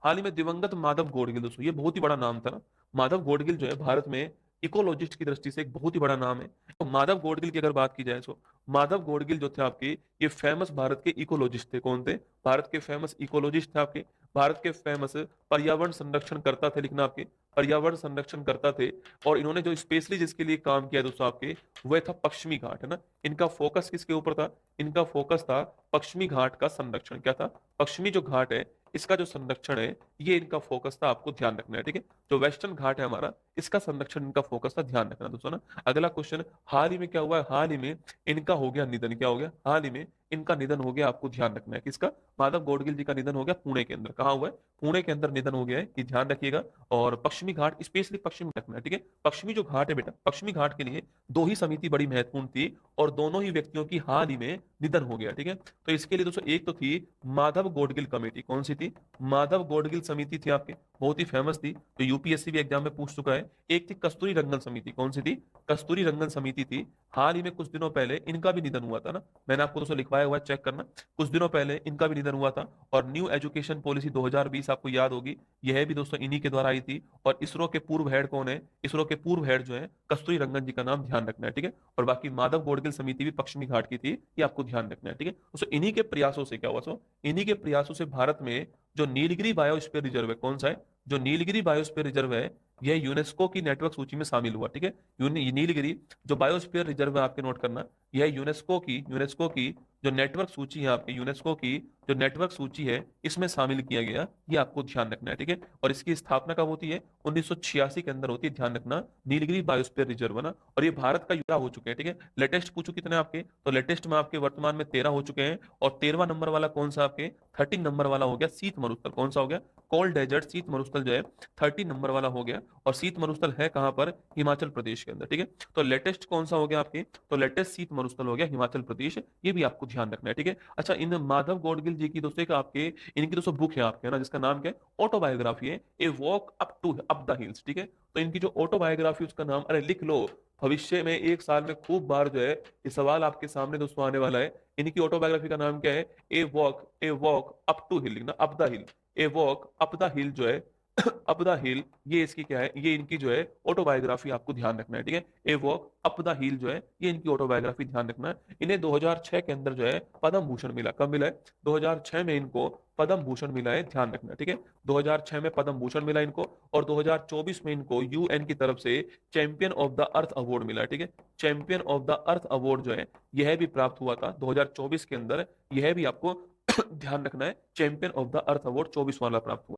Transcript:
हाल ही में दिवंगत माधव गाडगिल, दोस्तों ये बहुत ही बड़ा नाम था ना। माधव गाडगिल जो है भारत में इकोलॉजिस्ट की दृष्टि से एक बहुत ही बड़ा नाम है। तो माधव गाडगिल की अगर बात की जाए तो माधव गाडगिल जो थे आपके, ये फेमस भारत के इकोलॉजिस्ट थे। कौन थे? भारत के फेमस इकोलॉजिस्ट थे आपके। भारत के फेमस पर्यावरण संरक्षण करता थे, लिखना आपके, पर्यावरण संरक्षण करता थे। और इन्होंने जो स्पेशली जिसके लिए काम किया दोस्तों आपके, वह था पश्चिमी घाट, है ना। इनका फोकस किसके ऊपर था? इनका फोकस था पश्चिमी घाट का संरक्षण। क्या था? पश्चिमी जो घाट है इसका जो संरक्षण है, ये इनका फोकस था, आपको ध्यान रखना है, ठीक है। जो वेस्टर्न घाट है हमारा, इसका संरक्षण इनका फोकस था, ध्यान रखना दोस्तों ना। अगला क्वेश्चन, हाल ही में क्या हुआ है? हाल ही में इनका हो गया निधन। क्या हो गया? हाल ही में इनका निधन हो गया, आपको ध्यान रखना है। किसका? माधव गाडगिल जी का निधन हो गया पुणे के अंदर। कहाँ हुआ है? पुणे के अंदर निधन हो गया है, ये ध्यान रखिएगा। और पश्चिमी घाट, स्पेशली पश्चिम रखना है, ठीक है। पश्चिमी जो घाट है बेटा, पश्चिमी घाट के लिए दो ही समिति बड़ी महत्वपूर्ण थी, और दोनों ही व्यक्तियों की हाल ही में निधन हो गया, ठीक है। तो इसके लिए दोस्तों एक तो थी माधव गाडगिल कमेटी। कौन सी थी? माधव गाडगिल समिति थी आपके, बहुत ही फेमस थी, तो यूपीएससी भी एग्जाम में पूछ चुका है। एक थी कस्तूरी रंगन समिति। कौन सी थी? कस्तूरी रंगन समिति थी। हाल ही में कुछ दिनों पहले इनका भी निधन हुआ था ना, मैंने आपको दोस्तों लिखवाया हुआ है, चेक करना। कुछ दिनों पहले इनका भी निधन हुआ था। और न्यू एजुकेशन पॉलिसी 2020 आपको याद होगी, यह भी दोस्तों इन्हीं के द्वारा आई थी। और इसरो के पूर्व हेड कौन है? इसरो के पूर्व हेड जो है कस्तूरी रंगन जी का नाम ध्यान रखना है, ठीक है। और बाकी माधव गाडगिल समिति भी पश्चिमी घाट की थी, ये आपको ध्यान रखना है, ठीक है। तो इन्हीं के प्रयासों से क्या हुआ? सो इन्हीं के प्रयासों से भारत में जो नीलगिरी बायोस्फीयर रिजर्व है, कौन सा है? जो नीलगिरी बायोस्फीयर रिजर्व है, यह यूनेस्को की नेटवर्क सूची में शामिल हुआ, ठीक है। नीलगिरी जो बायोस्फीयर रिजर्व है, आपके नोट करना, यह यूनेस्को की जो नेटवर्क सूची है आपकी, यूनेस्को की जो नेटवर्क सूची है, इसमें शामिल किया गया, ये आपको ध्यान रखना है, ठीक है। और इसकी स्थापना कब होती है? 1986 के अंदर होती है, ध्यान रखना। नीलगिरी बायोस्फीयर रिजर्व ना, और ये भारत का युवा हो चुके हैं, ठीक है। लेटेस्ट पूछो कितने आपके, तो लेटेस्ट में आपके वर्तमान में 13 हो चुके हैं। और 13वां नंबर वाला कौन सा आपके? 13 नंबर वाला हो गया शीत मरुस्थल। कौन सा हो गया? कोल्ड डेजर्ट शीत मरुस्थल जो है 13 नंबर वाला हो गया। और शीत मरुस्थल है कहां पर? हिमाचल प्रदेश के अंदर, ठीक है। तो लेटेस्ट कौन सा हो गया आपके? तो लेटेस्ट शीत मरुस्थल हो गया हिमाचल प्रदेश, ये भी आपको ध्यान रखना है, ठीक है। अच्छा, इन माधव गाडगिल जी की दोस्तों एक आपके, इनकी दोस्तों बुक है आपके, है ना, जिसका नाम क्या है? ऑटोबायोग्राफी है, a walk up the hills, ठीक है। तो इनकी जो ऑटोबायोग्राफी, उसका नाम, अरे लिख लो, भविष्य में एक साल में खूब बार जो है ये सवाल आपके सामने दोस्तों आने वाला है। इनकी ऑटोबायोग्राफी का नाम क्या है? ए वॉक अप टू हिल, लिखना, up the hill. A walk up the हिल जो है अप द हिल, ये इसकी क्या है? ये इनकी जो है ऑटोबायोग्राफी, आपको ध्यान रखना है, ठीक है। ए वॉक अप द हिल जो है, ये इनकी ऑटोबायोग्राफी, ध्यान रखना है। इन्हें 2006 के अंदर जो है पद्म भूषण मिला। कब मिला है? 2006 में इनको पद्म भूषण मिला है, ध्यान रखना, ठीक है। 2006 में पद्म भूषण मिला इनको। और 2024 में इनको यूएन की तरफ से champion of the earth award मिला है, ठीक है। Champion of the earth award जो है, यह भी प्राप्त हुआ था 2024 के अंदर। यह भी आपको ध्यान रखना है, champion of the earth award 24 वाला प्राप्त हुआ।